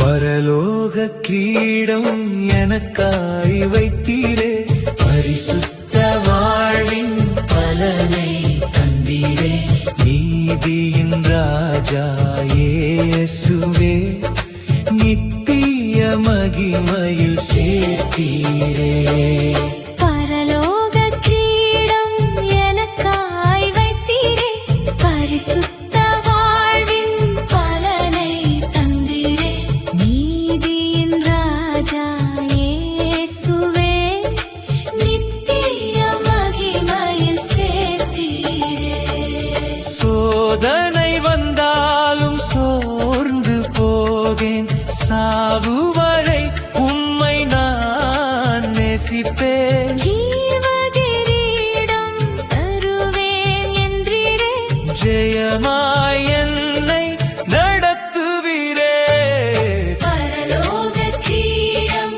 பரலோக கிரீடம் எனக்காய் வைத்தீரே, பரிசுத்த வாழ்வின் பலனை தந்தீரே. நீதியின் ராஜா இயேசுவே, நித்திய மகிமையில் சேர்த்தீரே. பரலோக கிரீடம் எனக்காய் வைத்தீரே, பரிசுத்த வாழ்வின் பலனை தந்தீரே. நீதியின் ராஜா இயேசுவே, நித்திய மகிமையில் சேர்த்தீரே. சோதனை வந்தாலும் சோர்ந்து போகேன், சாவு வரை உம்மை நான் நேசிப்பேன். ஜீவகிரீடம் தருவேன் என்றீரே, ஜெயமாய் என்னை நடத்துவீரே. பரலோக கிரீடம்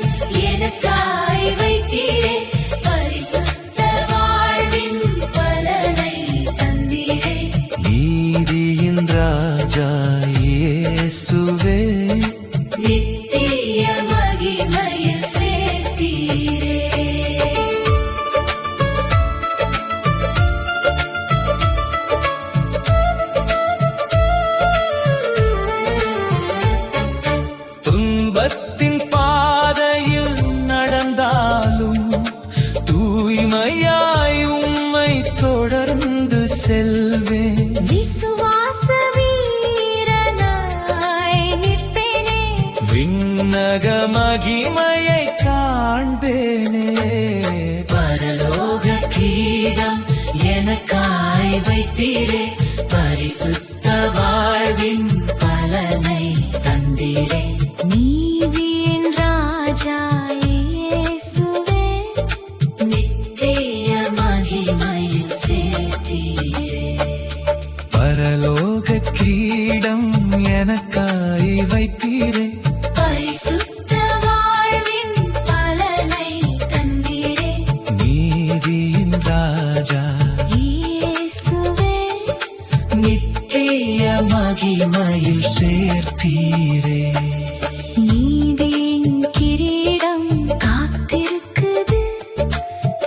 எனக்காய் வைத்தீரே, பரிசுத்த வாழ்வின் பலனை தந்தீரே. நீதியின் ராஜா இயேசுவே, நித்திய மகிமையில் சேர்த்தீரே. துன்பத்தின் பாதையில் நடந்தாலும் தூய்மையாய் உம்மை தொடர்ந்து செல்வேன். விசுவாச வீரனாய் நிற்பேனே, விண்ணக மகிமையை காண்பேனே. பரலோக கிரீடம் எனக்காய் வைத்தீரே, பரிசுத்த வாழ்வின் பலனை தந்தீரே. நீதியின் ராஜா இயேசுவே, நித்திய மகிமையில் சேர்த்தீரே. பரலோக கிரீடம் எனக்காய் வைத்தீரே, பரிசுத்த வாழ்வின் பலனை தந்தீரே. நீதியின் ராஜா இயேசுவே, நித்திய மகிமையில் சேர்த்தீரே. நீதியின் கிரீடம் காத்திருக்குது,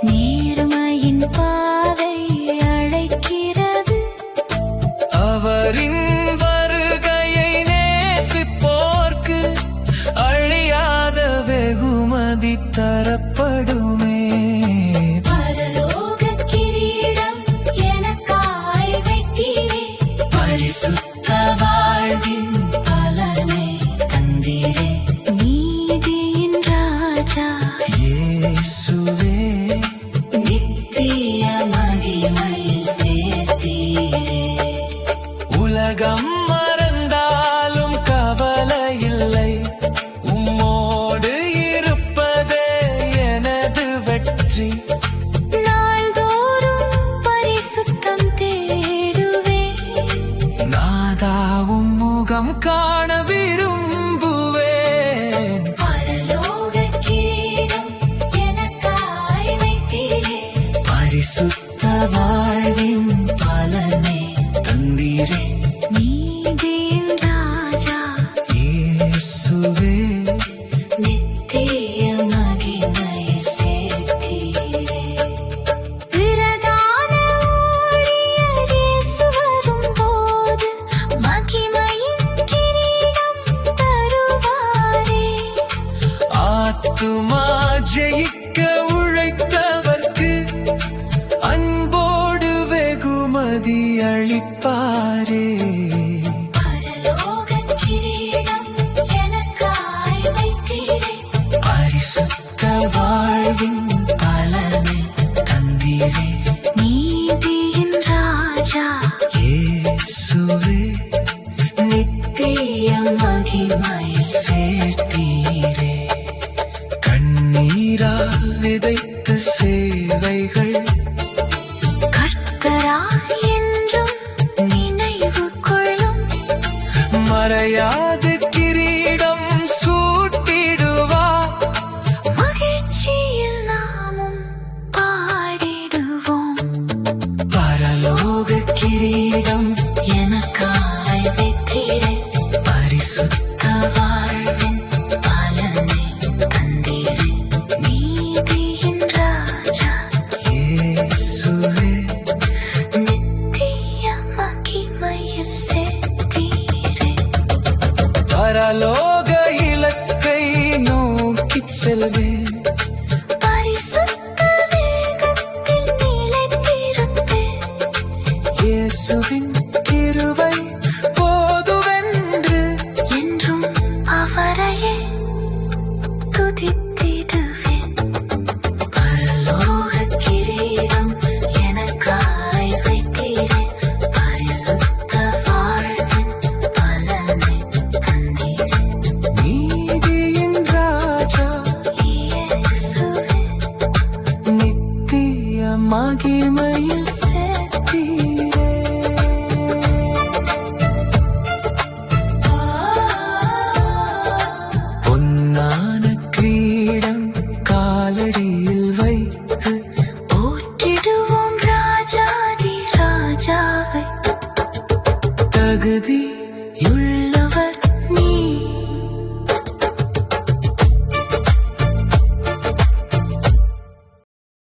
நேர்மையின் பாதை அழைக்கிறது. அவரின் வருகையை நேசிப்போர்க்கு அழியாத வெகுமதி தரப்படுமே. பரலோக கிரீடம் எனக்காய் வைத்தீரே, பரிசுத்த வாழ்வின் பலனை தந்தீரே. நீதியின் ராஜா இயேசுவே, நித்திய மகிமையில் சேர்த்தீரே. உலகம் மறந்தாலும் கவலை இல்லை, உம்மோடு இருப்பதே எனது வெற்றி. நாள்தோறும் பரிசுத்தம் தேடுவேன், நாதாவும் முகம் காண விரும்புவேன். பரலோக கிரீடம் எனக்காய் வைத்தீரே, பரிசுத்த வாழ்வின் பலனை தந்தீரே. நீதியின் ராஜா இயேசுவே, நித்திய மகிமையில் சேர்த்தீரே. பிரதான ஊழியர் இயேசு வரும்போது மகிமையின் கிரீடம் தருவாரே. ஆத்துமா ஜெயிக்க உழைத்தவர்க்கு அன்போடு வெகுமதி அளிப்பாரே. பரலோக கிரீடம் எனக்காய் வைத்தீரே, பரிசுத்த வாழ்வின் பலனை தந்தீரே. நீதியின் ராஜா இயேசுவே, நித்திய மகிமையில் சேர்த்தீரே. கண்ணீரா விதைத்த சேவைகள் கர்த்தராய் என்றும் நினைவு கொள்ளும். மறையாது கிரீடம் சூட்டிடுவா. மகிழ்ச்சியில் நாமும் பாடிடுவோம். பரலோக கிரீடம் எனக்காய் வைத்தீரே, பரிசுத்த வாழ்வின் பரலோக இலக்கை நோக்கிச் செல்வேன்.